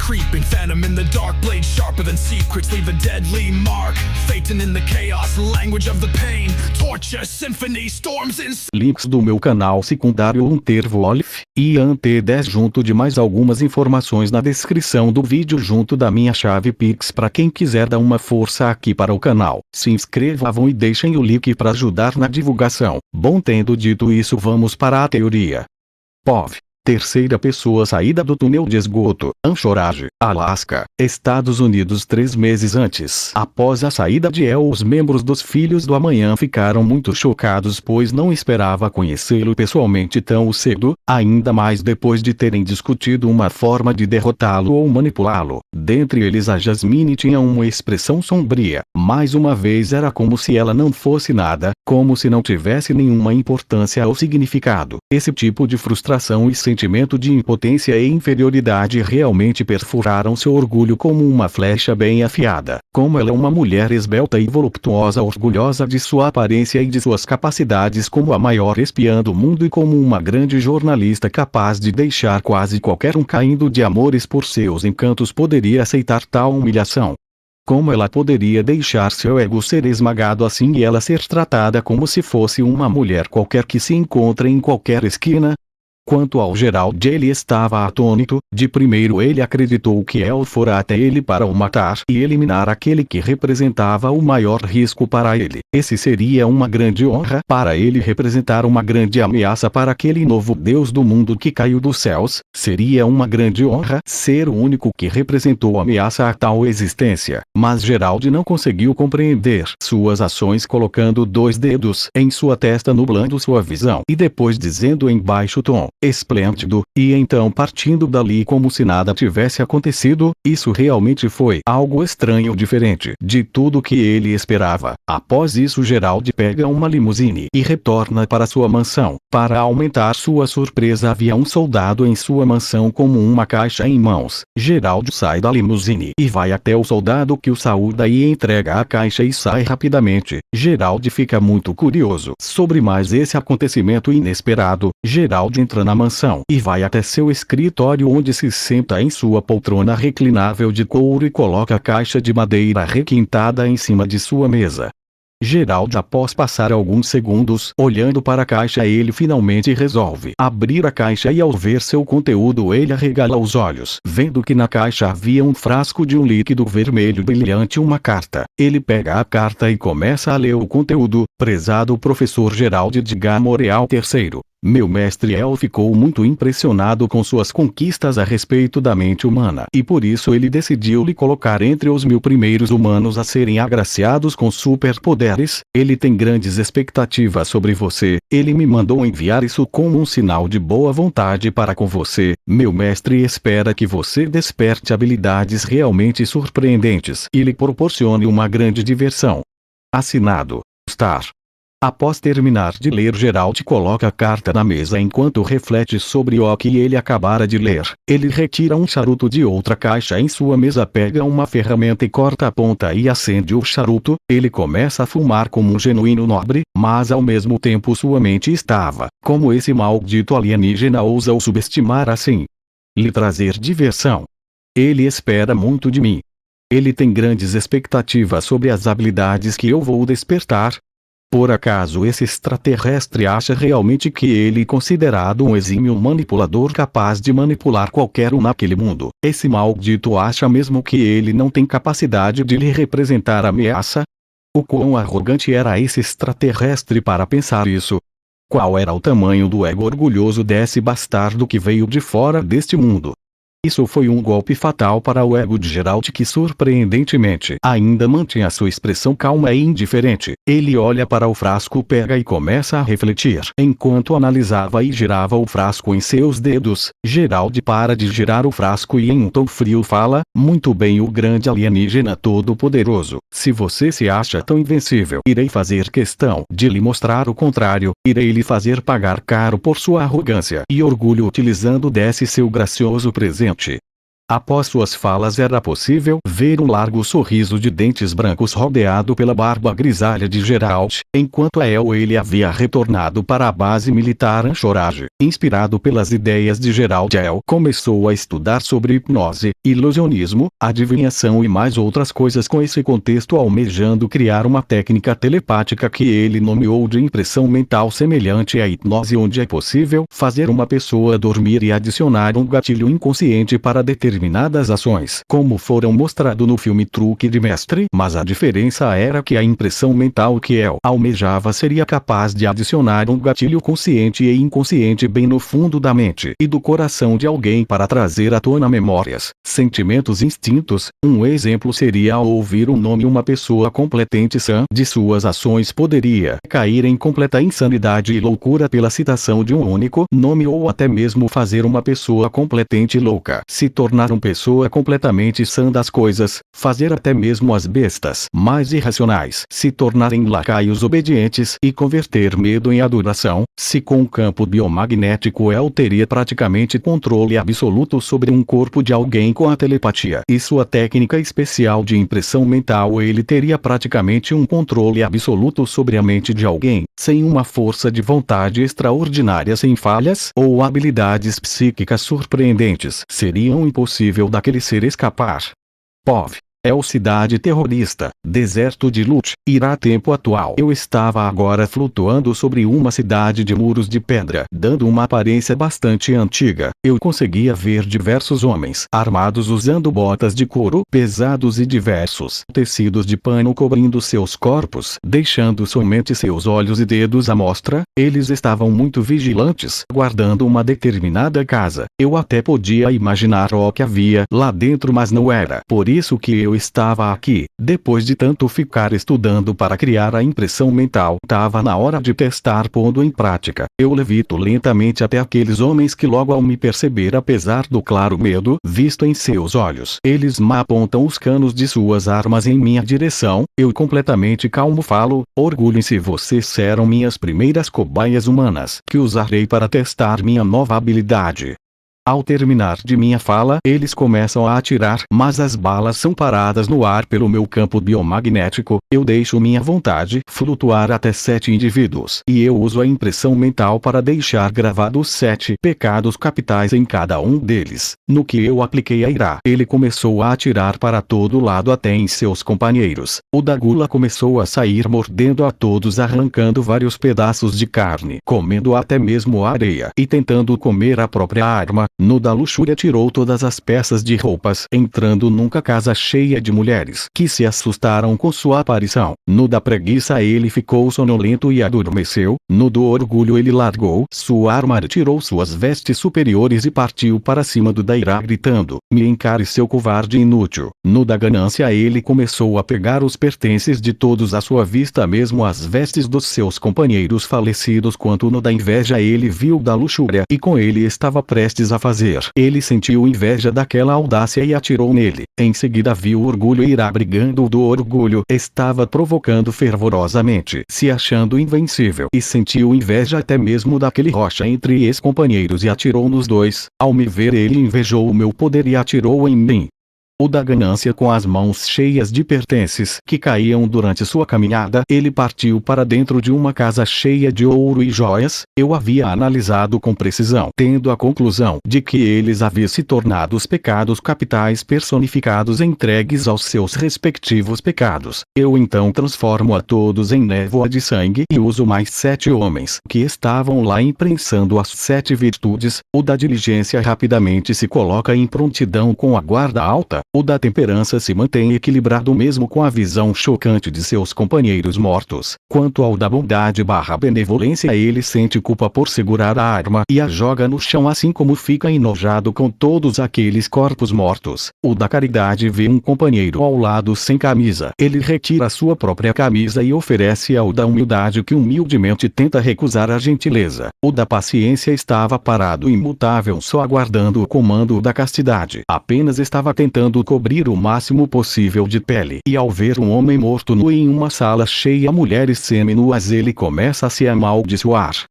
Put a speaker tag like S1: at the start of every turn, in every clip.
S1: creeping, phantom in the dark, blade sharper than secrets, leave a deadly mark. Phaeton in the chaos, language of the pain, torture, symphony, storms in...
S2: Links do meu canal secundário Unterwolf e Ant10 junto de mais algumas informações na descrição do vídeo junto da minha chave Pix para quem quiser dar uma força aqui para o canal. Se inscrevam e deixem o like para ajudar na divulgação. Bom, tendo dito isso, vamos para a teoria. POV. Terceira pessoa saída do túnel de esgoto, Anchorage, Alasca, Estados Unidos. 3 meses antes. Após a saída de El, os membros dos Filhos do Amanhã ficaram muito chocados, pois não esperava conhecê-lo pessoalmente tão cedo, ainda mais depois de terem discutido uma forma de derrotá-lo ou manipulá-lo. Dentre eles, a Jasmine tinha uma expressão sombria. Mais uma vez era como se ela não fosse nada, como se não tivesse nenhuma importância ou significado. Esse tipo de frustração e sentimento de impotência e inferioridade realmente perfuraram seu orgulho como uma flecha bem afiada. Como ela é uma mulher esbelta e voluptuosa, orgulhosa de sua aparência e de suas capacidades como a maior espiã do mundo e como uma grande jornalista capaz de deixar quase qualquer um caindo de amores por seus encantos, poderia aceitar tal humilhação? Como ela poderia deixar seu ego ser esmagado assim e ela ser tratada como se fosse uma mulher qualquer que se encontra em qualquer esquina? Quanto ao Gerald, ele estava atônito. De primeiro ele acreditou que El fora até ele para o matar e eliminar aquele que representava o maior risco para ele. Esse seria uma grande honra para ele, representar uma grande ameaça para aquele novo Deus do mundo que caiu dos céus. Seria uma grande honra ser o único que representou ameaça a tal existência. Mas Gerald não conseguiu compreender suas ações, colocando 2 dedos em sua testa, nublando sua visão e depois dizendo em baixo tom: "Esplêndido", e então partindo dali como se nada tivesse acontecido. Isso realmente foi algo estranho, diferente de tudo que ele esperava. Após isso, Gerald pega uma limusine e retorna para sua mansão. Para aumentar sua surpresa, havia um soldado em sua mansão com uma caixa em mãos. Gerald sai da limusine e vai até o soldado, que o saúda e entrega a caixa e sai rapidamente. Gerald fica muito curioso sobre mais esse acontecimento inesperado. Gerald entra na mansão e vai até seu escritório, onde se senta em sua poltrona reclinável de couro e coloca a caixa de madeira requintada em cima de sua mesa. Gerald, após passar alguns segundos olhando para a caixa, ele finalmente resolve abrir a caixa e ao ver seu conteúdo ele arregala os olhos, vendo que na caixa havia um frasco de um líquido vermelho brilhante, uma carta. Ele pega a carta e começa a ler o conteúdo. Prezado professor Gerald de Gamoreal III, meu mestre El ficou muito impressionado com suas conquistas a respeito da mente humana, e por isso ele decidiu lhe colocar entre os 1000 primeiros humanos a serem agraciados com superpoderes. Ele tem grandes expectativas sobre você. Ele me mandou enviar isso como um sinal de boa vontade para com você. Meu mestre espera que você desperte habilidades realmente surpreendentes e lhe proporcione uma grande diversão. Assinado Star. Após terminar de ler, Gerald coloca a carta na mesa enquanto reflete sobre o que ele acabara de ler. Ele retira um charuto de outra caixa em sua mesa, pega uma ferramenta e corta a ponta e acende o charuto. Ele começa a fumar como um genuíno nobre, mas ao mesmo tempo sua mente estava: como esse maldito alienígena ousa o subestimar assim? Lhe trazer diversão. Ele espera muito de mim. Ele tem grandes expectativas sobre as habilidades que eu vou despertar. Por acaso esse extraterrestre acha realmente que ele é considerado um exímio manipulador capaz de manipular qualquer um naquele mundo? Esse maldito acha mesmo que ele não tem capacidade de lhe representar ameaça? O quão arrogante era esse extraterrestre para pensar isso? Qual era o tamanho do ego orgulhoso desse bastardo que veio de fora deste mundo? Isso foi um golpe fatal para o ego de Gerald, que surpreendentemente ainda mantinha sua expressão calma e indiferente. Ele olha para o frasco, pega e começa a refletir. Enquanto analisava e girava o frasco em seus dedos, Gerald para de girar o frasco e em um tom frio fala: "Muito bem, o grande alienígena todo-poderoso. Se você se acha tão invencível, irei fazer questão de lhe mostrar o contrário. Irei lhe fazer pagar caro por sua arrogância e orgulho utilizando desse seu gracioso presente." Após suas falas era possível ver um largo sorriso de dentes brancos rodeado pela barba grisalha de Geralt, enquanto ele havia retornado para a base militar Anchorage. Inspirado pelas ideias de Geralt, começou a estudar sobre hipnose, ilusionismo, adivinhação e mais outras coisas com esse contexto, almejando criar uma técnica telepática que ele nomeou de impressão mental semelhante à hipnose, onde é possível fazer uma pessoa dormir e adicionar um gatilho inconsciente para determinadas ações, como foram mostrado no filme Truque de Mestre. Mas a diferença era que a impressão mental que almejava seria capaz de adicionar um gatilho consciente e inconsciente bem no fundo da mente e do coração de alguém para trazer à tona memórias, sentimentos e instintos. Um exemplo seria ao ouvir um nome, uma pessoa completamente sã de suas ações poderia cair em completa insanidade e loucura pela citação de um único nome, ou até mesmo fazer uma pessoa completamente louca se tornar uma pessoa completamente sã das coisas, fazer até mesmo as bestas mais irracionais se tornarem lacaios obedientes e converter medo em adoração. Se com o campo biomagnético teria praticamente controle absoluto sobre um corpo de alguém com a telepatia e sua técnica especial de impressão mental, ele teria praticamente um controle absoluto sobre a mente de alguém, sem uma força de vontade extraordinária, sem falhas ou habilidades psíquicas surpreendentes. Seria impossível daquele ser escapar. POV. Cidade terrorista, deserto de Lut, Irá. Tempo atual. Eu estava agora flutuando sobre uma cidade de muros de pedra, dando uma aparência bastante antiga. Eu conseguia ver diversos homens armados usando botas de couro pesados e diversos tecidos de pano cobrindo seus corpos, deixando somente seus olhos e dedos à mostra. Eles estavam muito vigilantes, guardando uma determinada casa. Eu até podia imaginar o que havia lá dentro, mas não era por isso que eu estava aqui. Depois de tanto ficar estudando para criar a impressão mental, estava na hora de testar pondo em prática. Eu levito lentamente até aqueles homens que logo ao me perceber, apesar do claro medo visto em seus olhos, eles apontam os canos de suas armas em minha direção. Eu completamente calmo falo: orgulhem-se, vocês serão minhas primeiras cobaias humanas, que usarei para testar minha nova habilidade. Ao terminar de minha fala, eles começam a atirar, mas as balas são paradas no ar pelo meu campo biomagnético. Eu deixo minha vontade flutuar até 7 indivíduos, e eu uso a impressão mental para deixar gravados 7 pecados capitais em cada um deles. No que eu apliquei a ira, ele começou a atirar para todo lado até em seus companheiros. O da gula começou a sair mordendo a todos, arrancando vários pedaços de carne, comendo até mesmo a areia e tentando comer a própria arma. No da luxúria tirou todas as peças de roupas, entrando numa casa cheia de mulheres que se assustaram com sua aparição. No da preguiça ele ficou sonolento e adormeceu. No do orgulho ele largou sua arma, tirou suas vestes superiores e partiu para cima do da ira gritando: me encare, seu covarde inútil. No da ganância ele começou a pegar os pertences de todos à sua vista, mesmo as vestes dos seus companheiros falecidos. Quanto no da inveja ele viu da luxúria e com ele estava prestes a fazer. Ele sentiu inveja daquela audácia e atirou nele. Em seguida viu o orgulho e ira brigando. O do orgulho estava provocando fervorosamente, se achando invencível, e sentiu inveja até mesmo daquele rocha entre ex-companheiros e atirou nos dois. Ao me ver ele invejou o meu poder e atirou em mim. O da ganância, com as mãos cheias de pertences que caíam durante sua caminhada, ele partiu para dentro de uma casa cheia de ouro e joias. Eu havia analisado com precisão, tendo a conclusão de que eles haviam se tornado os pecados capitais personificados, entregues aos seus respectivos pecados. Eu então transformo a todos em névoa de sangue e uso mais 7 homens que estavam lá imprensando as 7 virtudes. O da diligência rapidamente se coloca em prontidão com a guarda alta. O da temperança se mantém equilibrado mesmo com a visão chocante de seus companheiros mortos. Quanto ao da bondade/benevolência, ele sente culpa por segurar a arma e a joga no chão, assim como fica enojado com todos aqueles corpos mortos. O da caridade vê um companheiro ao lado sem camisa. Ele retira sua própria camisa e oferece ao da humildade, que humildemente tenta recusar a gentileza. O da paciência estava parado imutável, só aguardando o comando da castidade. Apenas estava tentando cobrir o máximo possível de pele. E ao ver um homem morto nu em uma sala cheia de mulheres seminuas, ele começa a se amaldiçoar.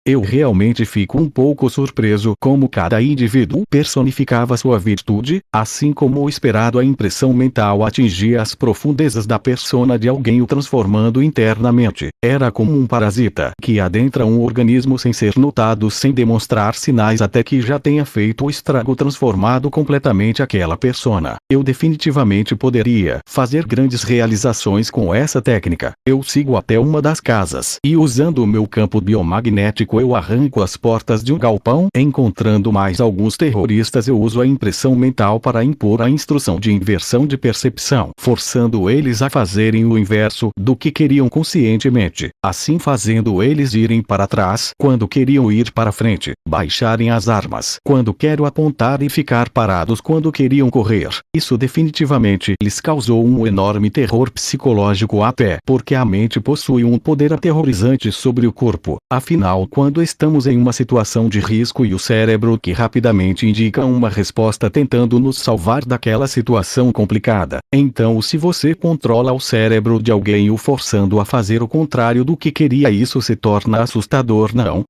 S2: Eu realmente fico um pouco surpreso como cada indivíduo personificava sua virtude, assim como o esperado a impressão mental atingia as profundezas da persona de alguém o transformando internamente. Era como um parasita que adentra um organismo sem ser notado, sem demonstrar sinais até que já tenha feito o estrago transformado completamente aquela persona. Eu definitivamente poderia fazer grandes realizações com essa técnica. Eu sigo até uma das casas e usando o meu campo biomagnético eu arranco as portas de um galpão. Encontrando mais alguns terroristas eu uso a impressão mental para impor a instrução de inversão de percepção, forçando eles a fazerem o inverso do que queriam conscientemente, assim fazendo eles irem para trás quando queriam ir para frente, baixarem as armas quando quero apontar e ficar parados quando queriam correr. Isso definitivamente lhes causou um enorme terror psicológico até porque a mente possui um poder aterrorizante sobre o corpo. Afinal, quando estamos em uma situação de risco e o cérebro que rapidamente indica uma resposta tentando nos salvar daquela situação complicada, então se você controla o cérebro de alguém o forçando a fazer o contrário do que queria, isso se torna assustador, não?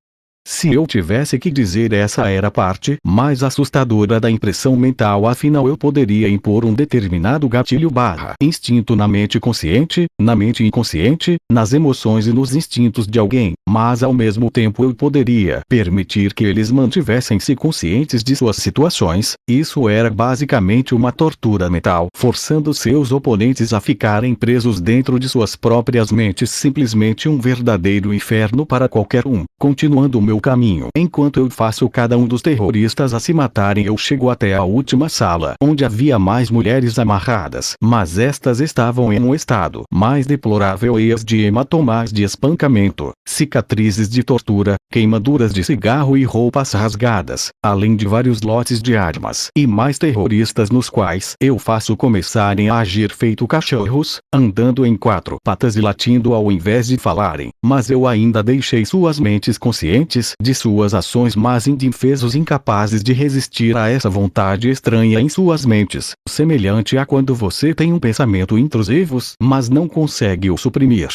S2: Se eu tivesse que dizer, essa era a parte mais assustadora da impressão mental. Afinal eu poderia impor um determinado gatilho/instinto na mente consciente, na mente inconsciente, nas emoções e nos instintos de alguém, mas ao mesmo tempo eu poderia permitir que eles mantivessem-se conscientes de suas situações. Isso era basicamente uma tortura mental, forçando seus oponentes a ficarem presos dentro de suas próprias mentes, simplesmente um verdadeiro inferno para qualquer um. Continuando o meu caminho, enquanto eu faço cada um dos terroristas a se matarem, eu chego até a última sala, onde havia mais mulheres amarradas, mas estas estavam em um estado mais deplorável e as de hematomas de espancamento, cicatrizes de tortura, queimaduras de cigarro e roupas rasgadas, além de vários lotes de armas e mais terroristas nos quais eu faço começarem a agir feito cachorros, andando em quatro patas e latindo ao invés de falarem, mas eu ainda deixei suas mentes conscientes de suas ações, mas indefesos, incapazes de resistir a essa vontade estranha em suas mentes, semelhante a quando você tem um pensamento intrusivo, mas não consegue o suprimir.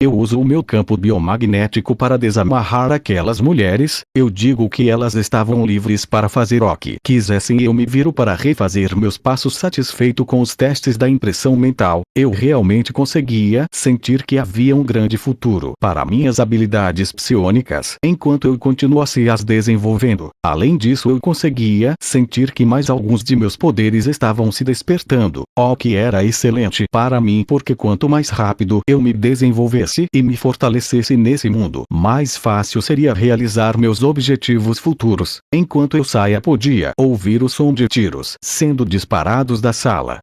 S2: Eu uso o meu campo biomagnético para desamarrar aquelas mulheres. Eu digo que elas estavam livres para fazer o que quisessem e eu me viro para refazer meus passos. Satisfeito com os testes da impressão mental, eu realmente conseguia sentir que havia um grande futuro para minhas habilidades psionicas enquanto eu continuasse as desenvolvendo. Além disso, eu conseguia sentir que mais alguns de meus poderes estavam se despertando, o que era excelente para mim, porque quanto mais rápido eu me desenvolvesse e me fortalecesse nesse mundo, mais fácil seria realizar meus objetivos futuros. Enquanto eu saía, podia ouvir o som de tiros sendo disparados da sala.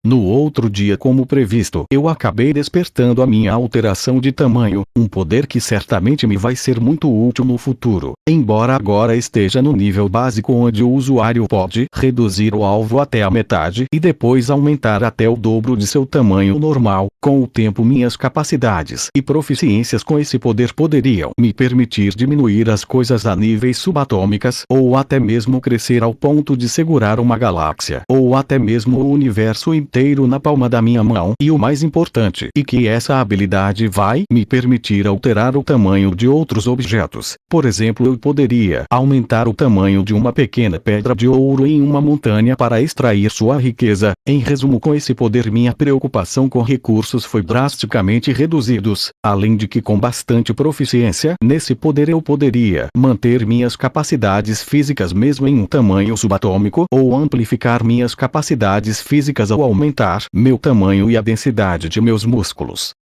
S2: No outro dia, como previsto, eu acabei despertando a minha alteração de tamanho, um poder que certamente me vai ser muito útil no futuro, embora agora esteja no nível básico, onde o usuário pode reduzir o alvo até a metade e depois aumentar até o dobro de seu tamanho normal. Com o tempo, minhas capacidades e proficiências com esse poder poderiam me permitir diminuir as coisas a níveis subatômicas, ou até mesmo crescer ao ponto de segurar uma galáxia, ou até mesmo o universo inteiro na palma da minha mão. E o mais importante é que essa habilidade vai me permitir alterar o tamanho de outros objetos. Por exemplo, eu poderia aumentar o tamanho de uma pequena pedra de ouro em uma montanha para extrair sua riqueza. Em resumo, com esse poder minha preocupação com recursos foi drasticamente reduzidos, além de que com bastante proficiência nesse poder eu poderia manter minhas capacidades físicas mesmo em um tamanho subatômico, ou amplificar minhas capacidades físicas ao aumentar meu tamanho e a densidade de meus músculos.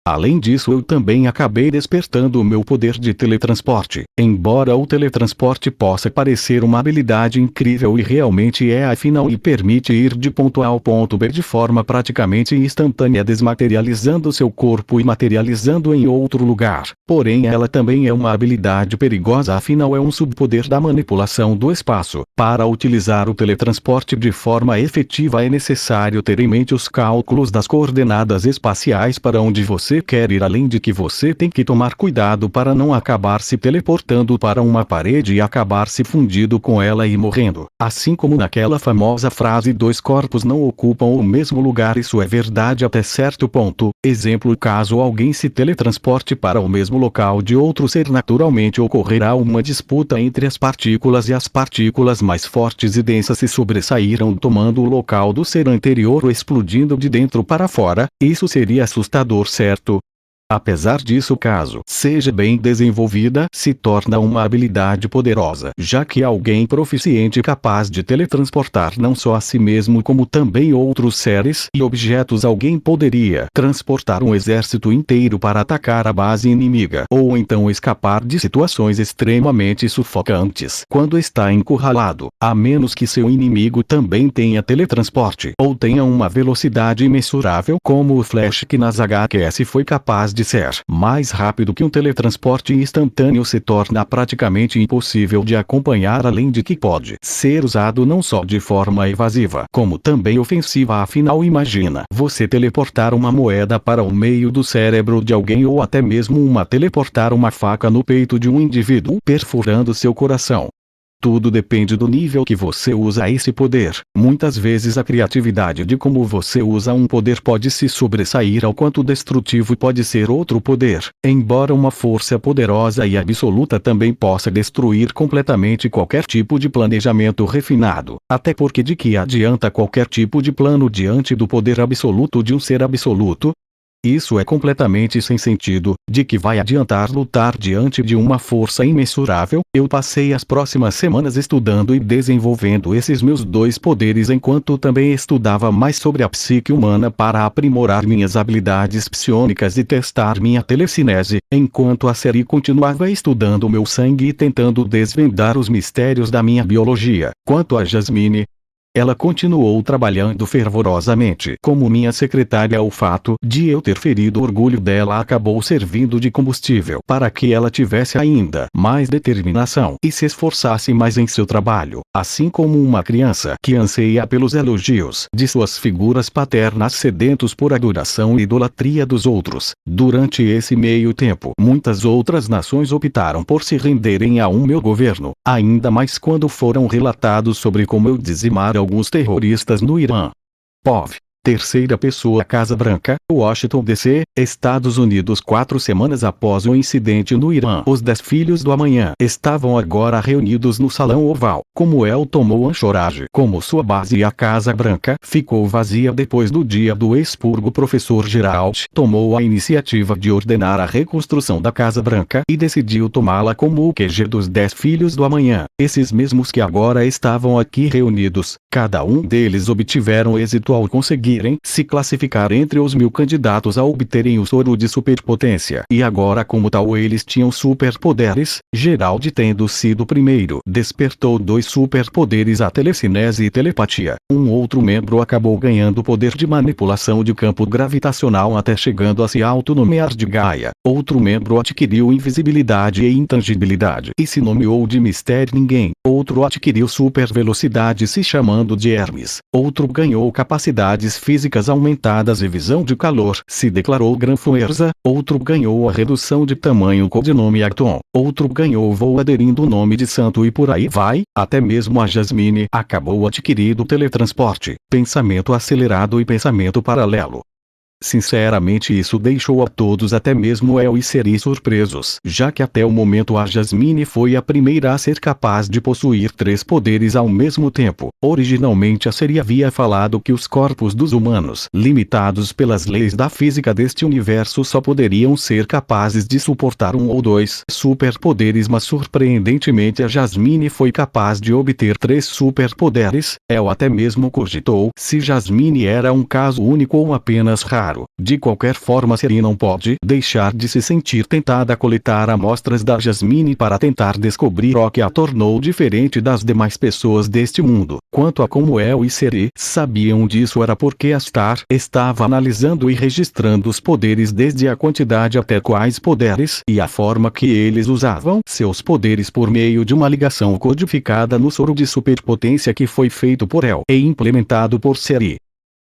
S2: Além disso, eu também acabei despertando o meu poder de teletransporte. Embora o teletransporte possa parecer uma habilidade incrível, e realmente é, afinal, e permite ir de ponto A ao ponto B de forma praticamente instantânea, desmaterializando seu corpo e materializando em outro lugar. Porém, ela também é uma habilidade perigosa, afinal é um subpoder da manipulação do espaço. Para utilizar o teletransporte de forma efetiva é necessário ter em mente os cálculos das coordenadas espaciais para onde você você quer ir além de que você tem que tomar cuidado para não acabar se teleportando para uma parede e acabar se fundido com ela e morrendo. Assim como naquela famosa frase: dois corpos não ocupam o mesmo lugar. Isso é verdade até certo ponto. Exemplo: caso alguém se teletransporte para o mesmo local de outro ser, naturalmente ocorrerá uma disputa entre as partículas, e as partículas mais fortes e densas se sobressairão, tomando o local do ser anterior ou explodindo de dentro para fora. Isso seria assustador, certo? Apesar disso, caso seja bem desenvolvida, se torna uma habilidade poderosa, já que alguém proficiente capaz de teletransportar não só a si mesmo como também outros seres e objetos. Alguém poderia transportar um exército inteiro para atacar a base inimiga, ou então escapar de situações extremamente sufocantes quando está encurralado, a menos que seu inimigo também tenha teletransporte ou tenha uma velocidade imensurável, como o Flash, que nas HQs foi capaz de ser mais rápido que um teletransporte instantâneo. Se torna praticamente impossível de acompanhar, além de que pode ser usado não só de forma evasiva, como também ofensiva. Afinal, imagina você teleportar uma moeda para o meio do cérebro de alguém, ou até mesmo teleportar uma faca no peito de um indivíduo, perfurando seu coração. Tudo depende do nível que você usa esse poder. Muitas vezes a criatividade de como você usa um poder pode se sobressair ao quanto destrutivo pode ser outro poder. Embora uma força poderosa e absoluta também possa destruir completamente qualquer tipo de planejamento refinado. Até porque de que adianta qualquer tipo de plano diante do poder absoluto de um ser absoluto? Isso é completamente sem sentido. De que vai adiantar lutar diante de uma força imensurável? Eu passei as próximas semanas estudando e desenvolvendo esses meus dois poderes, enquanto também estudava mais sobre a psique humana para aprimorar minhas habilidades psionicas e testar minha telecinese, enquanto a série continuava estudando meu sangue e tentando desvendar os mistérios da minha biologia. Quanto a Jasmine, ela continuou trabalhando fervorosamente como minha secretária. O fato de eu ter ferido o orgulho dela acabou servindo de combustível para que ela tivesse ainda mais determinação e se esforçasse mais em seu trabalho, assim como uma criança que anseia pelos elogios de suas figuras paternas, sedentos por adoração e idolatria dos outros. Durante esse meio tempo, muitas outras nações optaram por se renderem a meu governo, ainda mais quando foram relatados sobre como eu dizimara alguns terroristas no Irã. POV. Terceira pessoa. Casa Branca, Washington DC, Estados Unidos. 4 semanas após o incidente no Irã, os 10 filhos do amanhã estavam agora reunidos no Salão Oval. Como El tomou Anchorage como sua base e a Casa Branca ficou vazia depois do dia do expurgo, o professor Gerald tomou a iniciativa de ordenar a reconstrução da Casa Branca e decidiu tomá-la como o QG dos 10 filhos do amanhã. Esses mesmos que agora estavam aqui reunidos, cada um deles obtiveram êxito ao conseguirem se classificar entre os 1000 candidatos a obterem o soro de superpotência. E agora, como tal, eles tinham superpoderes. Gerald, tendo sido o primeiro, despertou 2 superpoderes: a telecinese e telepatia. Um outro membro acabou ganhando o poder de manipulação de campo gravitacional até chegando a se autonomear de Gaia. Outro membro adquiriu invisibilidade e intangibilidade e se nomeou de Mistério Ninguém. Outro adquiriu super velocidade, se chamando de Hermes. Outro ganhou capacidades físicas aumentadas e visão de calor, se declarou Granfuerza. Outro ganhou a redução de tamanho, codinome Acton. Outro ganhou voo, aderindo o nome de santo, e por aí vai. Até mesmo a Jasmine acabou adquirindo teletransporte, pensamento acelerado e pensamento paralelo. Sinceramente, isso deixou a todos, até mesmo El e Seri, surpresos, já que até o momento a Jasmine foi a primeira a ser capaz de possuir 3 poderes ao mesmo tempo. Originalmente a Seri havia falado que os corpos dos humanos, limitados pelas leis da física deste universo, só poderiam ser capazes de suportar 1 ou 2 superpoderes, mas surpreendentemente a Jasmine foi capaz de obter 3 superpoderes. El até mesmo cogitou se Jasmine era um caso único ou apenas raro. De qualquer forma, Seri não pode deixar de se sentir tentada a coletar amostras da Jasmine para tentar descobrir o que a tornou diferente das demais pessoas deste mundo. Quanto a como El e Seri sabiam disso, era porque a Star estava analisando e registrando os poderes, desde a quantidade até quais poderes e a forma que eles usavam seus poderes, por meio de uma ligação codificada no soro de superpotência que foi feito por El e implementado por Seri.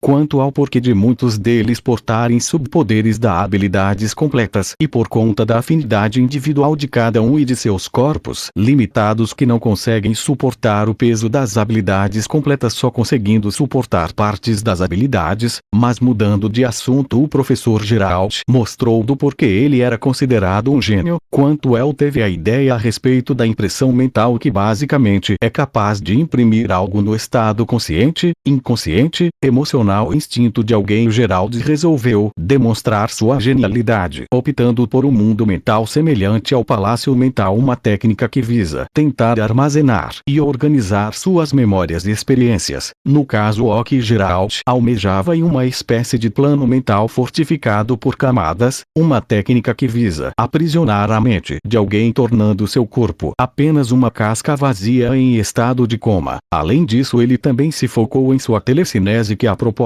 S2: Quanto ao porquê de muitos deles portarem subpoderes da habilidades completas e por conta da afinidade individual de cada um e de seus corpos limitados que não conseguem suportar o peso das habilidades completas só conseguindo suportar partes das habilidades, mas mudando de assunto, o professor Geralt mostrou do porquê ele era considerado um gênio, quanto ele teve a ideia a respeito da impressão mental que basicamente é capaz de imprimir algo no estado consciente, inconsciente, emocional instinto de alguém. Geralt resolveu demonstrar sua genialidade optando por um mundo mental semelhante ao palácio mental, uma técnica que visa tentar armazenar e organizar suas memórias e experiências. No caso, o que Geralt almejava em uma espécie de plano mental fortificado por camadas, uma técnica que visa aprisionar a mente de alguém tornando seu corpo apenas uma casca vazia em estado de coma. Além disso, ele também se focou em sua telecinese, que a propósito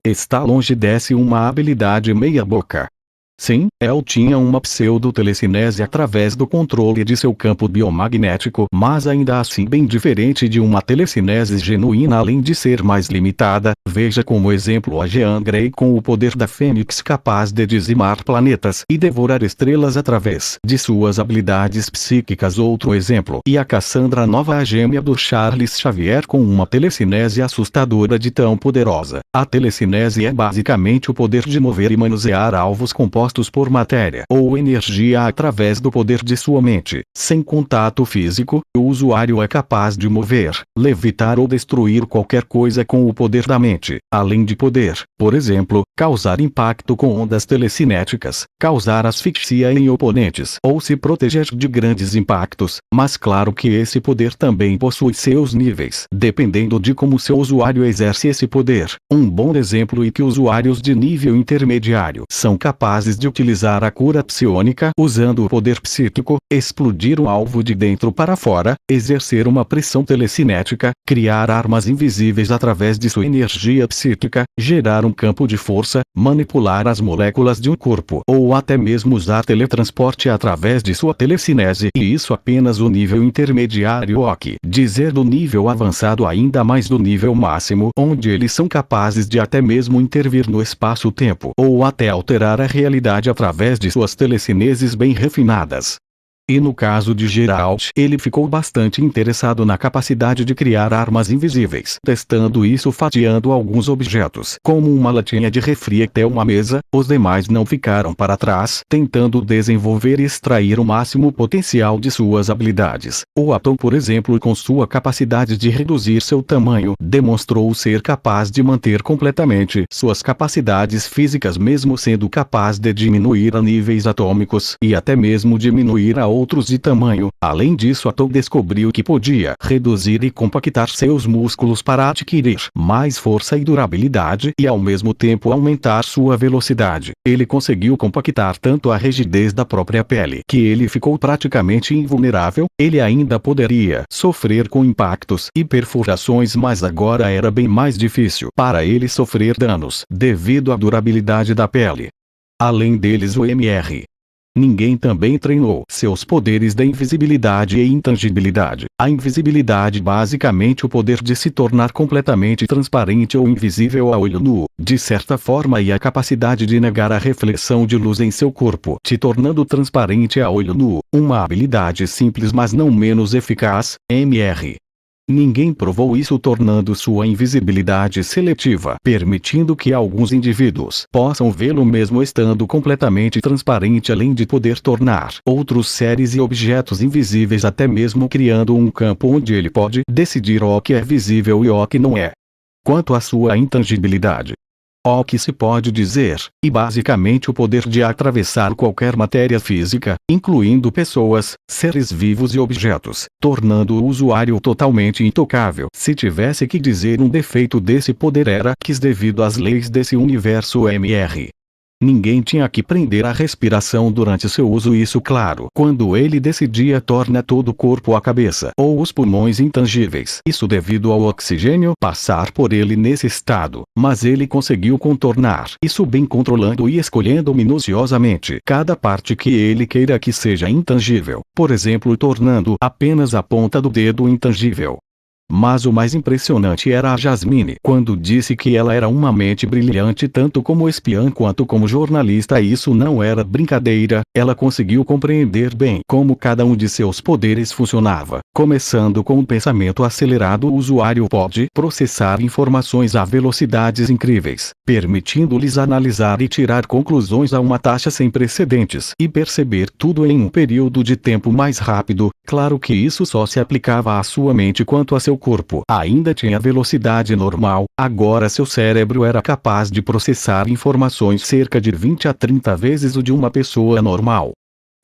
S2: está longe desse uma habilidade meia boca. Sim, ele tinha uma pseudo-telecinese através do controle de seu campo biomagnético, mas ainda assim bem diferente de uma telecinese genuína, além de ser mais limitada. Veja como exemplo a Jean Grey com o poder da Fênix, capaz de dizimar planetas e devorar estrelas através de suas habilidades psíquicas. Outro exemplo, e a Cassandra Nova, a gêmea do Charles Xavier, com uma telecinese assustadora de tão poderosa. A telecinese é basicamente o poder de mover e manusear alvos compostos por matéria ou energia através do poder de sua mente. Sem contato físico, o usuário é capaz de mover, levitar ou destruir qualquer coisa com o poder da mente, além de poder, por exemplo, causar impacto com ondas telecinéticas, causar asfixia em oponentes ou se proteger de grandes impactos. Mas claro que esse poder também possui seus níveis, dependendo de como seu usuário exerce esse poder. Um bom exemplo é que usuários de nível intermediário são capazes de utilizar a cura psionica usando o poder psíquico, explodir um alvo de dentro para fora, exercer uma pressão telecinética, criar armas invisíveis através de sua energia psíquica, gerar um campo de força, manipular as moléculas de um corpo ou até mesmo usar teletransporte através de sua telecinese. E isso apenas o nível intermediário, o que dizer do nível avançado, ainda mais do nível máximo, onde eles são capazes de até mesmo intervir no espaço-tempo ou até alterar a realidade através de suas telecineses bem refinadas. E no caso de Geralt, ele ficou bastante interessado na capacidade de criar armas invisíveis, testando isso fatiando alguns objetos, como uma latinha de refri até uma mesa. Os demais não ficaram para trás, tentando desenvolver e extrair o máximo potencial de suas habilidades. O Atom, por exemplo, com sua capacidade de reduzir seu tamanho, demonstrou ser capaz de manter completamente suas capacidades físicas, mesmo sendo capaz de diminuir a níveis atômicos e até mesmo diminuir a outros de tamanho. Além disso, Atom descobriu que podia reduzir e compactar seus músculos para adquirir mais força e durabilidade e ao mesmo tempo aumentar sua velocidade. Ele conseguiu compactar tanto a rigidez da própria pele que ele ficou praticamente invulnerável. Ele ainda poderia sofrer com impactos e perfurações, mas agora era bem mais difícil para ele sofrer danos devido à durabilidade da pele. Além deles, o Mr. Ninguém também treinou seus poderes da invisibilidade e intangibilidade. A invisibilidade, basicamente o poder de se tornar completamente transparente ou invisível a olho nu, de certa forma, e a capacidade de negar a reflexão de luz em seu corpo, te tornando transparente a olho nu, uma habilidade simples mas não menos eficaz. Mr. Ninguém provou isso, tornando sua invisibilidade seletiva, permitindo que alguns indivíduos possam vê-lo mesmo estando completamente transparente, além de poder tornar outros seres e objetos invisíveis, até mesmo criando um campo onde ele pode decidir o que é visível e o que não é. Quanto à sua intangibilidade, o que se pode dizer, e basicamente o poder de atravessar qualquer matéria física, incluindo pessoas, seres vivos e objetos, tornando o usuário totalmente intocável. Se tivesse que dizer um defeito desse poder, era que, devido às leis desse universo Mr. Ninguém tinha que prender a respiração durante seu uso. Isso, claro, quando ele decidia, torna todo o corpo, a cabeça ou os pulmões intangíveis. Isso devido ao oxigênio passar por ele nesse estado. Mas ele conseguiu contornar isso bem, controlando e escolhendo minuciosamente cada parte que ele queira que seja intangível. Por exemplo, tornando apenas a ponta do dedo intangível. Mas o mais impressionante era a Jasmine. Quando disse que ela era uma mente brilhante tanto como espiã quanto como jornalista, isso não era brincadeira, ela conseguiu compreender bem como cada um de seus poderes funcionava. Começando com o pensamento acelerado, o usuário pode processar informações a velocidades incríveis, permitindo-lhes analisar e tirar conclusões a uma taxa sem precedentes e perceber tudo em um período de tempo mais rápido. Claro que isso só se aplicava à sua mente, quanto a seu corpo ainda tinha velocidade normal. Agora seu cérebro era capaz de processar informações cerca de 20 a 30 vezes o de uma pessoa normal.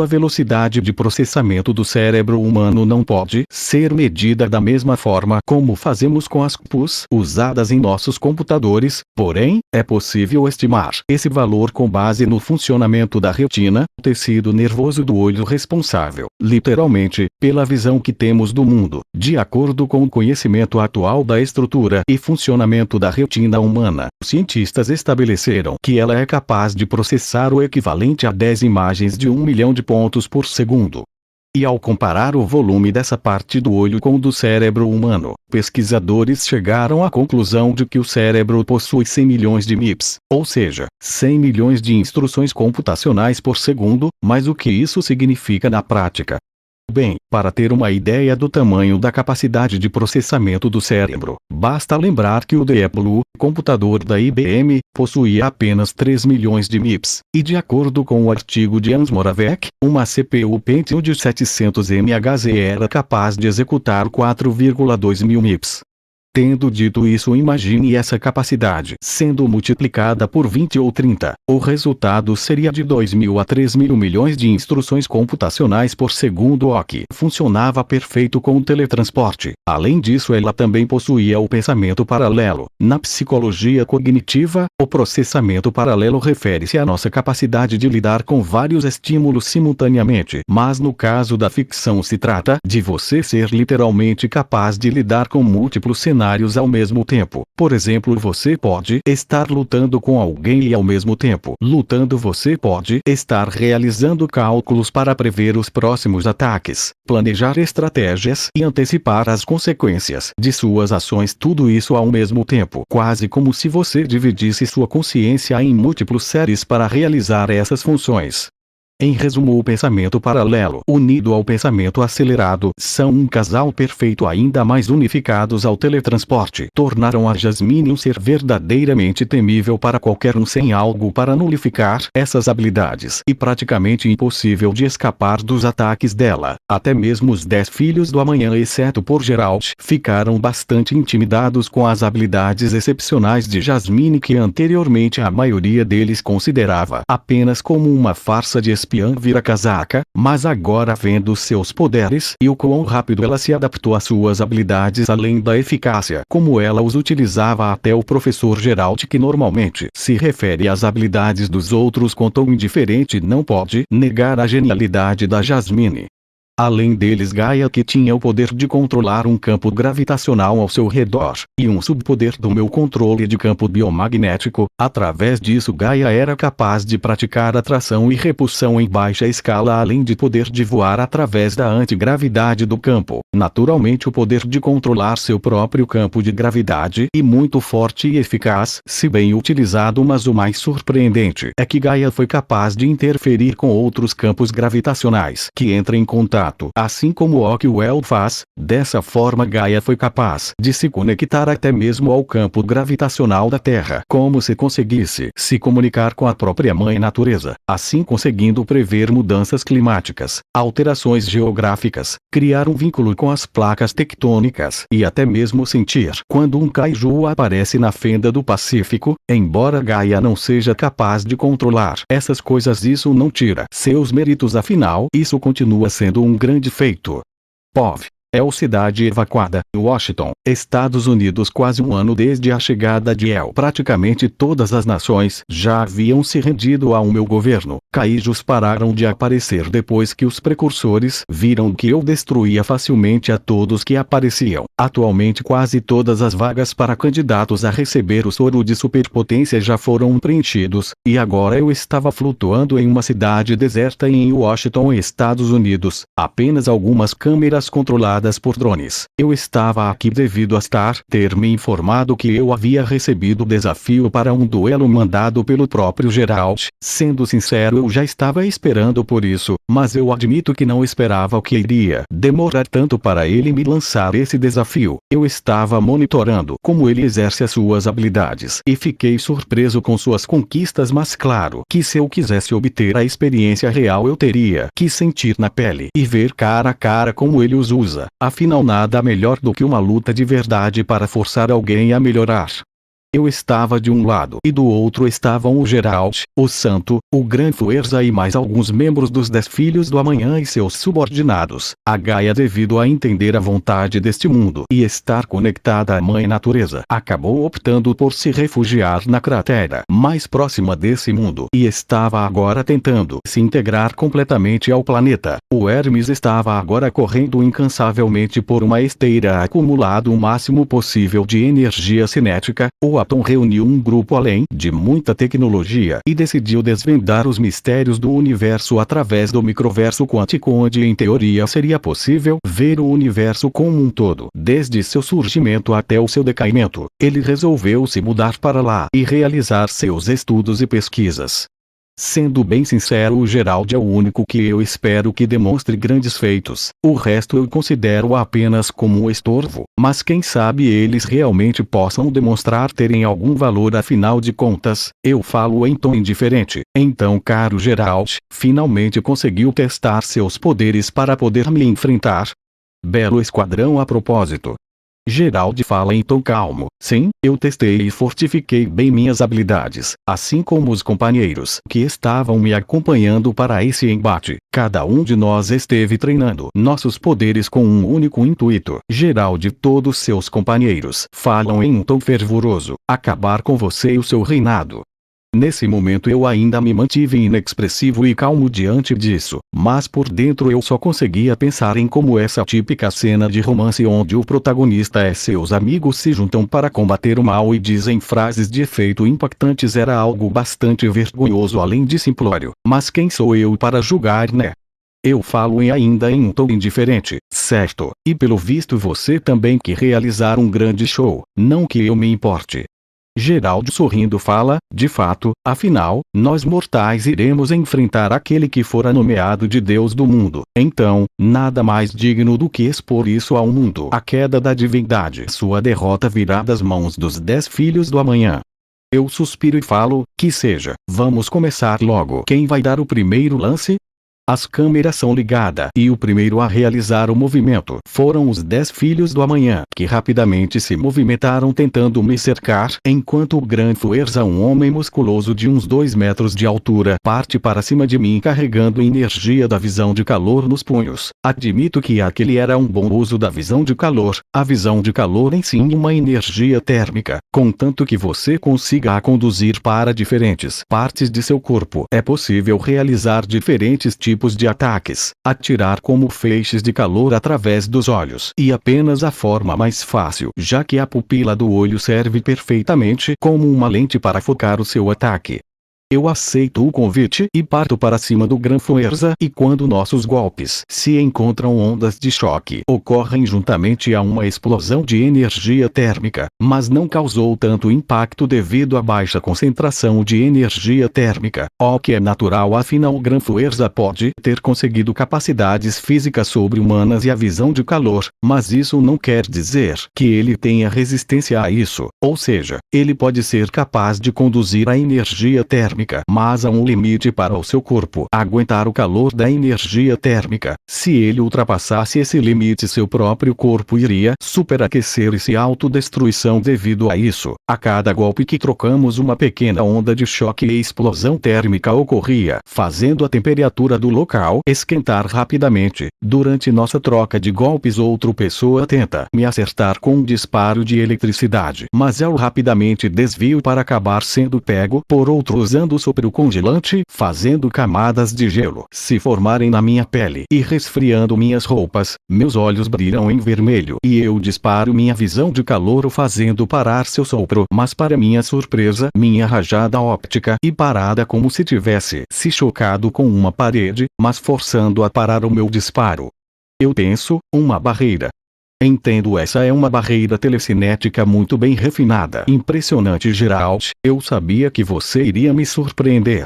S2: A velocidade de processamento do cérebro humano não pode ser medida da mesma forma como fazemos com as CPUs usadas em nossos computadores, porém, é possível estimar esse valor com base no funcionamento da retina, tecido nervoso do olho responsável, literalmente, pela visão que temos do mundo. De acordo com o conhecimento atual da estrutura e funcionamento da retina humana, os cientistas estabeleceram que ela é capaz de processar o equivalente a 10 imagens de 1 milhão de pontos por segundo. E ao comparar o volume dessa parte do olho com o do cérebro humano, pesquisadores chegaram à conclusão de que o cérebro possui 100 milhões de MIPS, ou seja, 100 milhões de instruções computacionais por segundo. Mas o que isso significa na prática? Bem, para ter uma ideia do tamanho da capacidade de processamento do cérebro, basta lembrar que o Deep Blue, computador da IBM, possuía apenas 3 milhões de MIPS, e de acordo com o artigo de Hans Moravec, uma CPU Pentium de 700 MHz era capaz de executar 4,2 mil MIPS. Tendo dito isso, imagine essa capacidade sendo multiplicada por 20 ou 30. O resultado seria de 2.000 a 3.000 milhões de instruções computacionais por segundo, o que funcionava perfeito com o teletransporte. Além disso, ela também possuía o pensamento paralelo. Na psicologia cognitiva, o processamento paralelo refere-se à nossa capacidade de lidar com vários estímulos simultaneamente. Mas no caso da ficção se trata de você ser literalmente capaz de lidar com múltiplos cenários ao mesmo tempo. Por exemplo, você pode estar lutando com alguém e ao mesmo tempo lutando você pode estar realizando cálculos para prever os próximos ataques, planejar estratégias e antecipar as consequências de suas ações, tudo isso ao mesmo tempo, quase como se você dividisse sua consciência em múltiplos séries para realizar essas funções. Em resumo, o pensamento paralelo unido ao pensamento acelerado são um casal perfeito, ainda mais unificados ao teletransporte. Tornaram a Jasmine um ser verdadeiramente temível para qualquer um sem algo para nulificar essas habilidades e praticamente impossível de escapar dos ataques dela. Até mesmo os 10 filhos do amanhã, exceto por Geralt, ficaram bastante intimidados com as habilidades excepcionais de Jasmine, que anteriormente a maioria deles considerava apenas como uma farsa de espiã vira-casaca, mas agora, vendo seus poderes e o quão rápido ela se adaptou às suas habilidades, além da eficácia como ela os utilizava, até o professor Geralt, que normalmente se refere às habilidades dos outros com tom indiferente, não pode negar a genialidade da Jasmine. Além deles, Gaia, que tinha o poder de controlar um campo gravitacional ao seu redor, e um subpoder do meu controle de campo biomagnético. Através disso, Gaia era capaz de praticar atração e repulsão em baixa escala, além de poder de voar através da antigravidade do campo. Naturalmente, o poder de controlar seu próprio campo de gravidade, e muito forte e eficaz, se bem utilizado. Mas o mais surpreendente é que Gaia foi capaz de interferir com outros campos gravitacionais que entram em contato, assim como o Ockwell faz. Dessa forma, Gaia foi capaz de se conectar até mesmo ao campo gravitacional da Terra, como se conseguisse se comunicar com a própria mãe natureza, assim conseguindo prever mudanças climáticas, alterações geográficas, criar um vínculo com as placas tectônicas e até mesmo sentir quando um kaiju aparece na fenda do Pacífico. Embora Gaia não seja capaz de controlar essas coisas, isso não tira seus méritos, afinal, isso continua sendo um grande feito. POV. El, cidade evacuada, Washington, Estados Unidos. Quase um ano desde a chegada de El, praticamente todas as nações já haviam se rendido ao meu governo. Kaijus pararam de aparecer depois que os precursores viram que eu destruía facilmente a todos que apareciam. Atualmente, quase todas as vagas para candidatos a receber o soro de superpotência já foram preenchidos, e agora eu estava flutuando em uma cidade deserta em Washington, Estados Unidos. Apenas algumas câmeras controladas enviadas por drones. Eu estava aqui devido a Star ter me informado que eu havia recebido o desafio para um duelo mandado pelo próprio Geralt. Sendo sincero, eu já estava esperando por isso, mas eu admito que não esperava que iria demorar tanto para ele me lançar esse desafio. Eu estava monitorando como ele exerce as suas habilidades e fiquei surpreso com suas conquistas, mas claro que se eu quisesse obter a experiência real eu teria que sentir na pele e ver cara a cara como ele os usa. Afinal, nada melhor do que uma luta de verdade para forçar alguém a melhorar. Eu estava de um lado e do outro estavam o Geralt, o Santo, o Grã-Fuerza e mais alguns membros dos 10 Filhos do Amanhã e seus subordinados. A Gaia, devido a entender a vontade deste mundo e estar conectada à Mãe Natureza, acabou optando por se refugiar na cratera mais próxima desse mundo e estava agora tentando se integrar completamente ao planeta. O Hermes estava agora correndo incansavelmente por uma esteira, acumulado o máximo possível de energia cinética. O Atom reuniu um grupo além de muita tecnologia e decidiu desvendar os mistérios do universo através do microverso quântico, onde em teoria seria possível ver o universo como um todo, desde seu surgimento até o seu decaimento. Ele resolveu se mudar para lá e realizar seus estudos e pesquisas. Sendo bem sincero, o Geralt é o único que eu espero que demonstre grandes feitos. O resto eu considero apenas como um estorvo, mas quem sabe eles realmente possam demonstrar terem algum valor. Afinal de contas, eu falo em tom indiferente. Então, caro Geralt, finalmente conseguiu testar seus poderes para poder me enfrentar? Belo esquadrão. A propósito, Geralt fala em tom calmo. Sim, eu testei e fortifiquei bem minhas habilidades, assim como os companheiros que estavam me acompanhando para esse embate. Cada um de nós esteve treinando nossos poderes com um único intuito. Geralt e todos seus companheiros falam em um tom fervoroso: acabar com você e o seu reinado. Nesse momento eu ainda me mantive inexpressivo e calmo diante disso, mas por dentro eu só conseguia pensar em como essa típica cena de romance onde o protagonista e seus amigos se juntam para combater o mal e dizem frases de efeito impactantes era algo bastante vergonhoso, além de simplório. Mas quem sou eu para julgar, né? Eu falo ainda em um tom indiferente, certo? E pelo visto você também quer realizar um grande show, não que eu me importe. Geralt sorrindo fala: de fato, afinal, nós mortais iremos enfrentar aquele que fora nomeado de Deus do mundo. Então, nada mais digno do que expor isso ao mundo. A queda da divindade, sua derrota virá das mãos dos 10 Filhos do Amanhã. Eu suspiro e falo: que seja. Vamos começar logo. Quem vai dar o primeiro lance? As câmeras são ligadas e o primeiro a realizar o movimento foram os 10 Filhos do Amanhã, que rapidamente se movimentaram tentando me cercar, enquanto o Grã-Fuerza, um homem musculoso de uns 2 metros de altura, parte para cima de mim carregando energia da visão de calor nos punhos. Admito que aquele era um bom uso da visão de calor. A visão de calor em si é uma energia térmica, contanto que você consiga a conduzir para diferentes partes de seu corpo. É possível realizar diferentes tipos de ataques, atirar como feixes de calor através dos olhos, e apenas a forma mais fácil, já que a pupila do olho serve perfeitamente como uma lente para focar o seu ataque. Eu aceito o convite e parto para cima do Grã-Fuerza, e quando nossos golpes se encontram, ondas de choque ocorrem juntamente a uma explosão de energia térmica, mas não causou tanto impacto devido à baixa concentração de energia térmica, o que é natural, afinal o Grã-Fuerza pode ter conseguido capacidades físicas sobre-humanas e a visão de calor, mas isso não quer dizer que ele tenha resistência a isso, ou seja, ele pode ser capaz de conduzir a energia térmica, mas há um limite para o seu corpo aguentar o calor da energia térmica. Se ele ultrapassasse esse limite, seu próprio corpo iria superaquecer e se autodestruição devido a isso. A cada golpe que trocamos, uma pequena onda de choque e explosão térmica ocorria, fazendo a temperatura do local esquentar rapidamente. Durante nossa troca de golpes, outra pessoa tenta me acertar com um disparo de eletricidade, mas eu rapidamente desvio para acabar sendo pego por outro usando sopro congelante, fazendo camadas de gelo se formarem na minha pele e resfriando minhas roupas. Meus olhos brilham em vermelho e eu disparo minha visão de calor fazendo parar seu sopro, mas para minha surpresa, minha rajada óptica e parada como se tivesse se chocado com uma parede, mas forçando a parar o meu disparo. Eu penso, uma barreira. Entendo, essa é uma barreira telecinética muito bem refinada. Impressionante, Geralt, eu sabia que você iria me surpreender.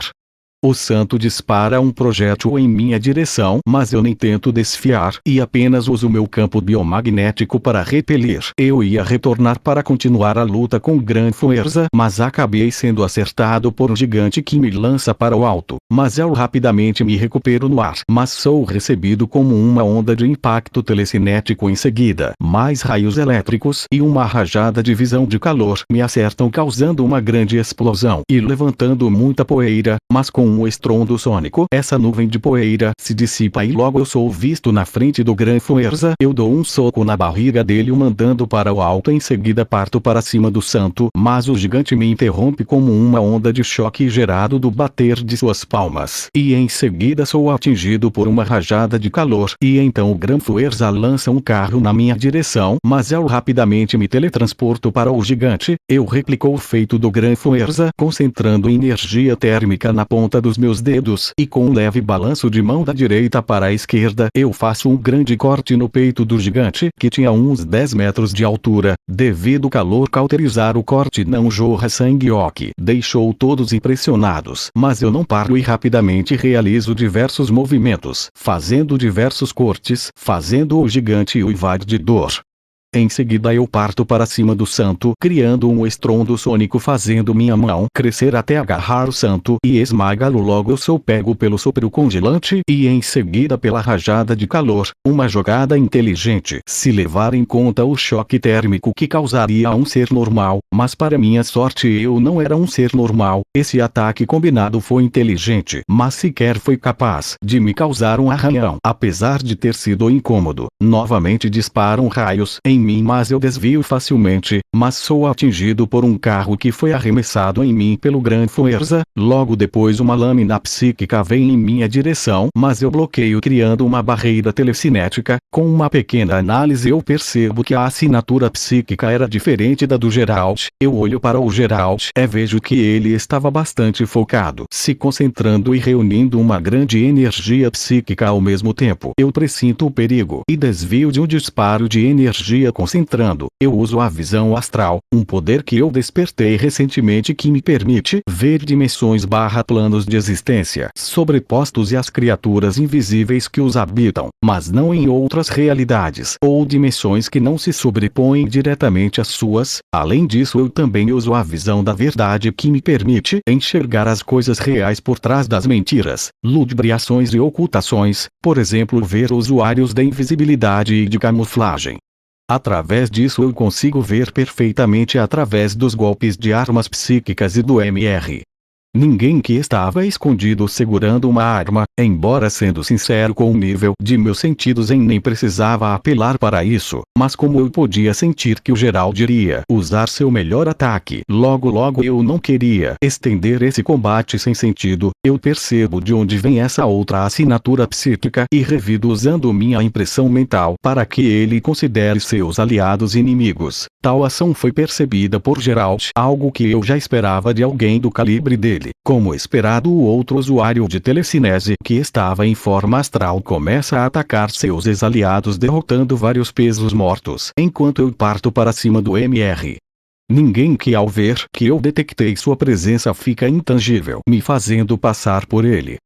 S2: O santo dispara um projétil em minha direção, mas eu nem tento desfiar, e apenas uso meu campo biomagnético para repelir. Eu ia retornar para continuar a luta com grande força, mas acabei sendo acertado por um gigante que me lança para o alto. Mas eu rapidamente me recupero no ar, mas sou recebido como uma onda de impacto telecinético em seguida. Mais raios elétricos e uma rajada de visão de calor me acertam, causando uma grande explosão e levantando muita poeira, mas com um estrondo sônico, essa nuvem de poeira se dissipa e logo eu sou visto na frente do Gran Forza. Eu dou um soco na barriga dele, o mandando para o alto. Em seguida parto para cima do santo, mas o gigante me interrompe como uma onda de choque gerado do bater de suas palmas. E em seguida sou atingido por uma rajada de calor, e então o Gran Forza lança um carro na minha direção, mas eu rapidamente me teletransporto para o gigante. Eu replico o feito do Gran Forza, concentrando energia térmica na ponta dos meus dedos, e com um leve balanço de mão da direita para a esquerda, eu faço um grande corte no peito do gigante, que tinha uns 10 metros de altura. Devido ao calor cauterizar o corte, não jorra sangue, o que deixou todos impressionados. Mas eu não paro e rapidamente realizo diversos movimentos, fazendo diversos cortes, fazendo o gigante uivar de dor. Em seguida eu parto para cima do santo, criando um estrondo sônico, fazendo minha mão crescer até agarrar o santo e esmagá-lo. Logo eu sou pego pelo sopro congelante e em seguida pela rajada de calor. Uma jogada inteligente, se levar em conta o choque térmico que causaria a um ser normal, mas para minha sorte eu não era um ser normal. Esse ataque combinado foi inteligente, mas sequer foi capaz de me causar um arranhão. Apesar de ter sido incômodo, novamente disparam raios em mim, mas eu desvio facilmente, mas sou atingido por um carro que foi arremessado em mim pelo Gran Forza. Logo depois uma lâmina psíquica vem em minha direção, mas eu bloqueio, criando uma barreira telecinética. Com uma pequena análise eu percebo que a assinatura psíquica era diferente da do Geralt. Eu olho para o Geralt e vejo que ele estava bastante focado, se concentrando e reunindo uma grande energia psíquica ao mesmo tempo. Eu pressinto o perigo e desvio de um disparo de energia concentrando. Eu uso a visão astral, um poder que eu despertei recentemente que me permite ver dimensões / planos de existência sobrepostos e as criaturas invisíveis que os habitam, mas não em outras realidades ou dimensões que não se sobrepõem diretamente às suas. Além disso, eu também uso a visão da verdade que me permite enxergar as coisas reais por trás das mentiras, ludibriações e ocultações, por exemplo, ver usuários da invisibilidade e de camuflagem. Através disso eu consigo ver perfeitamente através dos golpes de armas psíquicas e do MR. Ninguém que estava escondido segurando uma arma, embora sendo sincero com o nível de meus sentidos nem precisava apelar para isso, mas como eu podia sentir que o Geralt iria usar seu melhor ataque, logo eu não queria estender esse combate sem sentido. Eu percebo de onde vem essa outra assinatura psíquica e revido usando minha impressão mental para que ele considere seus aliados inimigos. Tal ação foi percebida por Geralt, algo que eu já esperava de alguém do calibre dele. Como esperado, o outro usuário de telecinese, que estava em forma astral, começa a atacar seus ex-aliados, derrotando vários pesos mortos, enquanto eu parto para cima do MR. Ninguém que, ao ver que eu detectei sua presença, fica intangível, me fazendo passar por ele.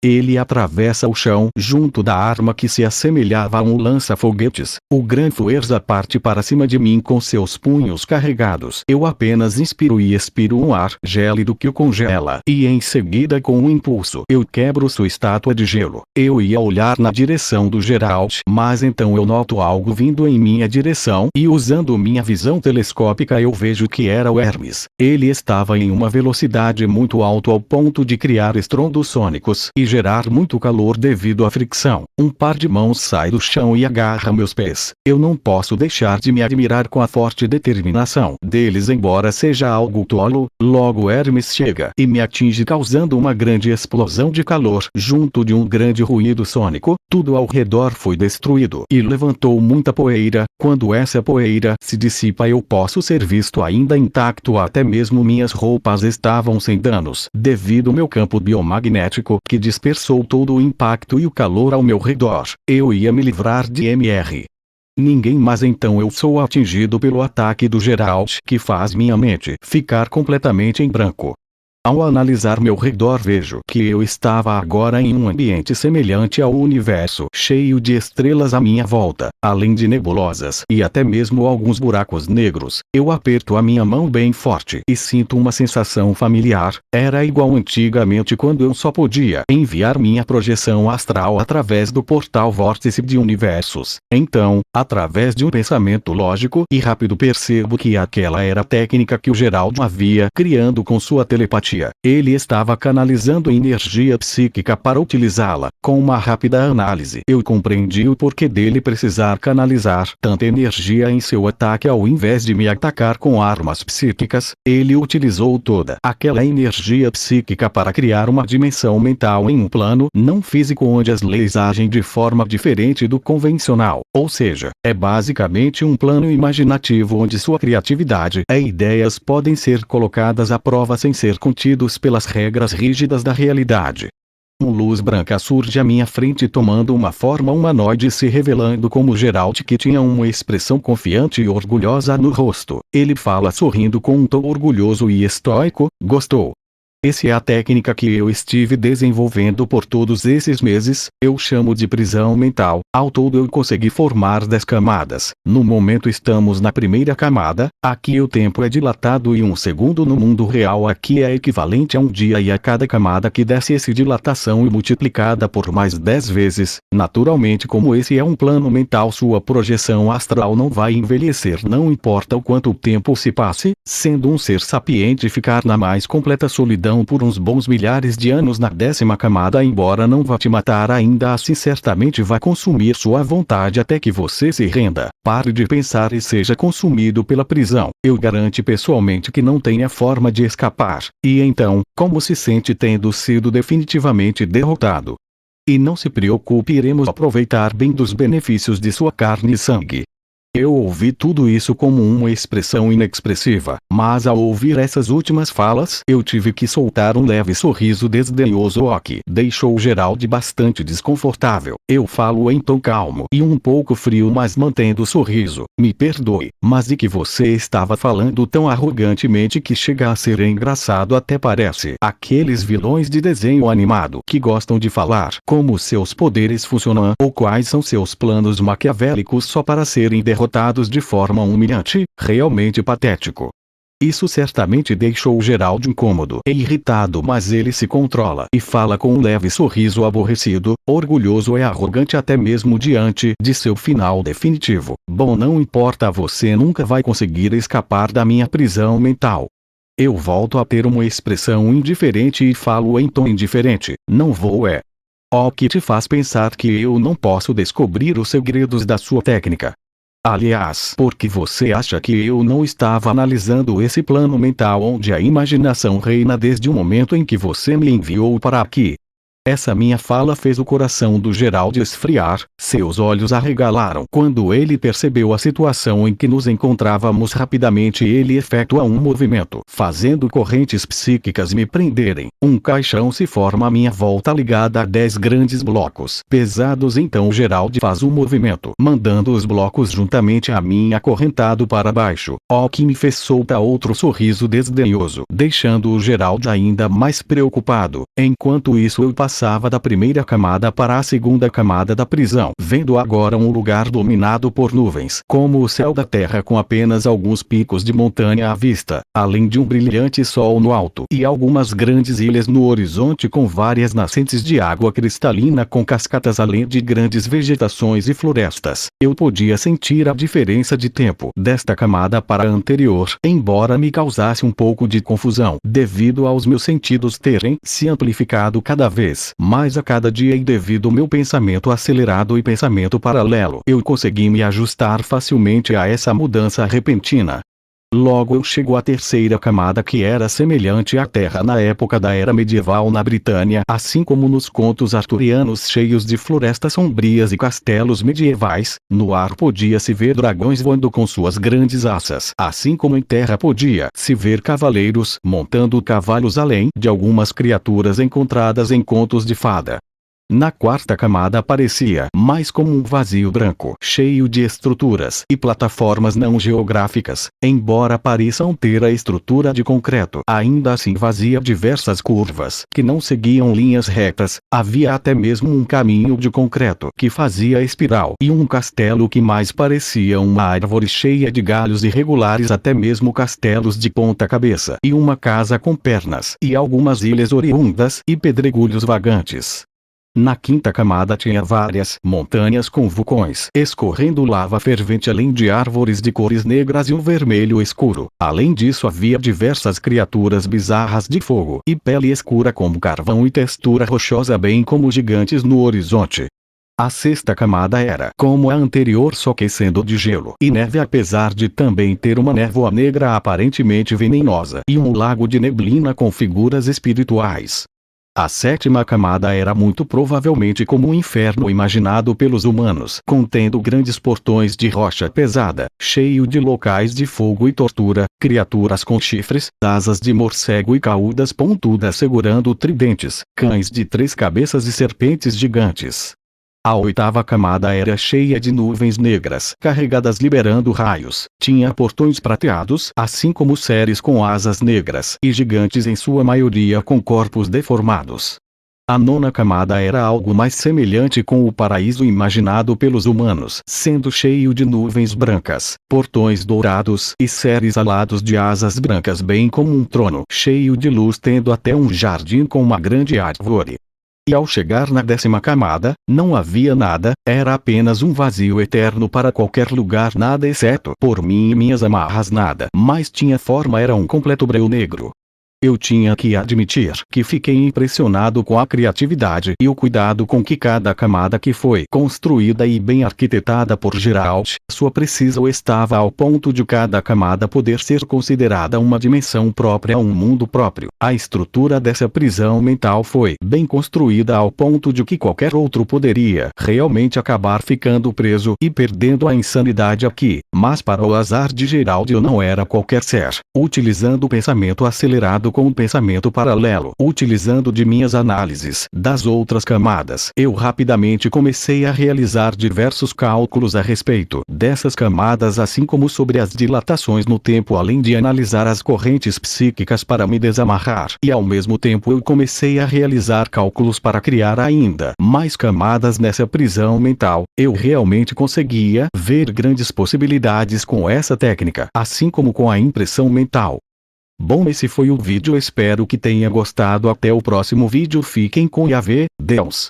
S2: Ele atravessa o chão junto da arma que se assemelhava a um lança-foguetes. O Gran Forza parte para cima de mim com seus punhos carregados. Eu apenas inspiro e expiro um ar gélido que o congela, e em seguida, com um impulso, eu quebro sua estátua de gelo. Eu ia olhar na direção do Geralt, mas então eu noto algo vindo em minha direção e, usando minha visão telescópica, eu vejo que era o Hermes. Ele estava em uma velocidade muito alta ao ponto de criar estrondos sônicos e gerar muito calor devido à fricção. Um par de mãos sai do chão e agarra meus pés. Eu não posso deixar de me admirar com a forte determinação deles, embora seja algo tolo. Logo Hermes chega e me atinge, causando uma grande explosão de calor, junto de um grande ruído sônico. Tudo ao redor foi destruído e levantou muita poeira. Quando essa poeira se dissipa, eu posso ser visto ainda intacto, até mesmo minhas roupas estavam sem danos, devido ao meu campo biomagnético, que dispara dispersou todo o impacto e o calor ao meu redor. Eu ia me livrar de Mr. Ninguém, mas então eu sou atingido pelo ataque do Geralt, que faz minha mente ficar completamente em branco. Ao analisar meu redor, vejo que eu estava agora em um ambiente semelhante ao universo, cheio de estrelas à minha volta, além de nebulosas e até mesmo alguns buracos negros. Eu aperto a minha mão bem forte e sinto uma sensação familiar. Era igual antigamente, quando eu só podia enviar minha projeção astral através do portal vórtice de universos. Então, através de um pensamento lógico e rápido, percebo que aquela era a técnica que o Geralt havia criando com sua telepatia. Ele estava canalizando energia psíquica para utilizá-la. Com uma rápida análise, eu compreendi o porquê dele precisar canalizar tanta energia em seu ataque ao invés de me atacar com armas psíquicas. Ele utilizou toda aquela energia psíquica para criar uma dimensão mental em um plano não físico onde as leis agem de forma diferente do convencional. Ou seja, é basicamente um plano imaginativo onde sua criatividade e ideias podem ser colocadas à prova sem ser contidos pelas regras rígidas da realidade. Uma luz branca surge à minha frente tomando uma forma humanoide, se revelando como Geralt, que tinha uma expressão confiante e orgulhosa no rosto. Ele fala sorrindo com um tom orgulhoso e estoico: "Gostou? Essa é a técnica que eu estive desenvolvendo por todos esses meses. Eu chamo de prisão mental. Ao todo eu consegui formar 10 camadas. No momento estamos na primeira camada. Aqui o tempo é dilatado e um segundo no mundo real aqui é equivalente a um dia, e a cada camada que desce essa dilatação é multiplicada por mais 10 vezes. Naturalmente, como esse é um plano mental, sua projeção astral não vai envelhecer, não importa o quanto tempo se passe, sendo um ser sapiente ficar na mais completa solidão por uns bons milhares de anos na 10ª camada, embora não vá te matar ainda assim, certamente vai consumir sua vontade até que você se renda, pare de pensar e seja consumido pela prisão. Eu garanto pessoalmente que não tenha forma de escapar. E então, como se sente tendo sido definitivamente derrotado? E não se preocupe, iremos aproveitar bem dos benefícios de sua carne e sangue." Eu ouvi tudo isso como uma expressão inexpressiva, mas ao ouvir essas últimas falas, eu tive que soltar um leve sorriso desdenhoso, o que deixou Geralt bastante desconfortável. Eu falo em tom calmo e um pouco frio, mas mantendo o sorriso: "Me perdoe, mas de que você estava falando tão arrogantemente que chega a ser engraçado, até parece aqueles vilões de desenho animado que gostam de falar como seus poderes funcionam ou quais são seus planos maquiavélicos só para serem derrotados de forma humilhante. Realmente patético." Isso certamente deixou Geralt incômodo e irritado, mas ele se controla e fala com um leve sorriso aborrecido, orgulhoso e arrogante até mesmo diante de seu final definitivo: "Bom, não importa, você nunca vai conseguir escapar da minha prisão mental." Eu volto a ter uma expressão indiferente e falo em tom indiferente: "Não vou é. O que te faz pensar que eu não posso descobrir os segredos da sua técnica? Aliás, por que você acha que eu não estava analisando esse plano mental onde a imaginação reina desde o momento em que você me enviou para aqui?" Essa minha fala fez o coração do Geralt esfriar, seus olhos arregalaram quando ele percebeu a situação em que nos encontrávamos. Rapidamente ele efetua um movimento, fazendo correntes psíquicas me prenderem. Um caixão se forma à minha volta, ligada a 10 grandes blocos pesados. Então Geralt faz um movimento, mandando os blocos juntamente a mim acorrentado para baixo, o que me fez soltar outro sorriso desdenhoso, deixando o Geralt ainda mais preocupado. Enquanto isso eu passava da primeira camada para a segunda camada da prisão, vendo agora um lugar dominado por nuvens, como o céu da terra, com apenas alguns picos de montanha à vista, além de um brilhante sol no alto e algumas grandes ilhas no horizonte com várias nascentes de água cristalina com cascatas, além de grandes vegetações e florestas. Eu podia sentir a diferença de tempo desta camada para a anterior, embora me causasse um pouco de confusão, devido aos meus sentidos terem se amplificado cada vez mais a cada dia, e devido ao meu pensamento acelerado e pensamento paralelo, eu consegui me ajustar facilmente a essa mudança repentina. Logo eu chego à terceira camada, que era semelhante à Terra na época da Era Medieval na Britânia, assim como nos contos arturianos cheios de florestas sombrias e castelos medievais. No ar podia-se ver dragões voando com suas grandes asas, assim como em terra podia-se ver cavaleiros montando cavalos, além de algumas criaturas encontradas em contos de fada. Na quarta camada aparecia mais como um vazio branco, cheio de estruturas e plataformas não geográficas. Embora pareçam ter a estrutura de concreto, ainda assim fazia diversas curvas, que não seguiam linhas retas. Havia até mesmo um caminho de concreto que fazia espiral, e um castelo que mais parecia uma árvore cheia de galhos irregulares, até mesmo castelos de ponta cabeça, e uma casa com pernas, e algumas ilhas oriundas, e pedregulhos vagantes. Na quinta camada tinha várias montanhas com vulcões escorrendo lava fervente, além de árvores de cores negras e um vermelho escuro. Além disso havia diversas criaturas bizarras de fogo e pele escura como carvão e textura rochosa, bem como gigantes no horizonte. A sexta camada era como a anterior, só que sendo de gelo e neve, apesar de também ter uma névoa negra aparentemente venenosa e um lago de neblina com figuras espirituais. A sétima camada era muito provavelmente como um inferno imaginado pelos humanos, contendo grandes portões de rocha pesada, cheio de locais de fogo e tortura, criaturas com chifres, asas de morcego e caudas pontudas segurando tridentes, cães de 3 cabeças e serpentes gigantes. A oitava camada era cheia de nuvens negras, carregadas liberando raios. Tinha portões prateados, assim como seres com asas negras e gigantes, em sua maioria com corpos deformados. A nona camada era algo mais semelhante com o paraíso imaginado pelos humanos, sendo cheio de nuvens brancas, portões dourados e seres alados de asas brancas, bem como um trono cheio de luz, tendo até um jardim com uma grande árvore. E ao chegar na 10ª camada, não havia nada, era apenas um vazio eterno para qualquer lugar, nada exceto por mim e minhas amarras, nada mais tinha forma, era um completo breu negro. Eu tinha que admitir que fiquei impressionado com a criatividade e o cuidado com que cada camada que foi construída e bem arquitetada por Geralt, sua precisão estava ao ponto de cada camada poder ser considerada uma dimensão própria, um mundo próprio. A estrutura dessa prisão mental foi bem construída ao ponto de que qualquer outro poderia realmente acabar ficando preso e perdendo a insanidade aqui, mas para o azar de Geralt eu não era qualquer ser. Utilizando o pensamento acelerado com um pensamento paralelo, utilizando de minhas análises das outras camadas, eu rapidamente comecei a realizar diversos cálculos a respeito dessas camadas, assim como sobre as dilatações no tempo, além de analisar as correntes psíquicas para me desamarrar, e ao mesmo tempo eu comecei a realizar cálculos para criar ainda mais camadas nessa prisão mental. Eu realmente conseguia ver grandes possibilidades com essa técnica, assim como com a impressão mental. Bom, esse foi o vídeo, espero que tenha gostado. Até o próximo vídeo, fiquem com Yahvé, Deus.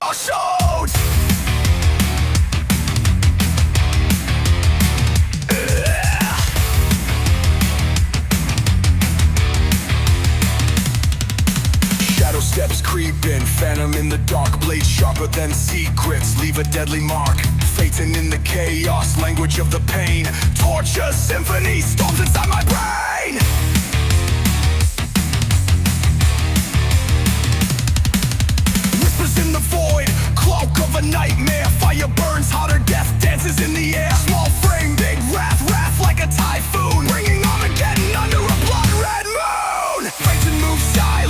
S1: Steps creeping, phantom in the dark, blade sharper than secrets, leave a deadly mark. Phaeton in the chaos, language of the pain, torture symphony storms inside my brain. Whispers in the void, cloak of a nightmare, fire burns hotter, death dances in the air. Small frame, big wrath, wrath like a typhoon, bringing Armageddon under a blood red moon. Phaeton moves silent.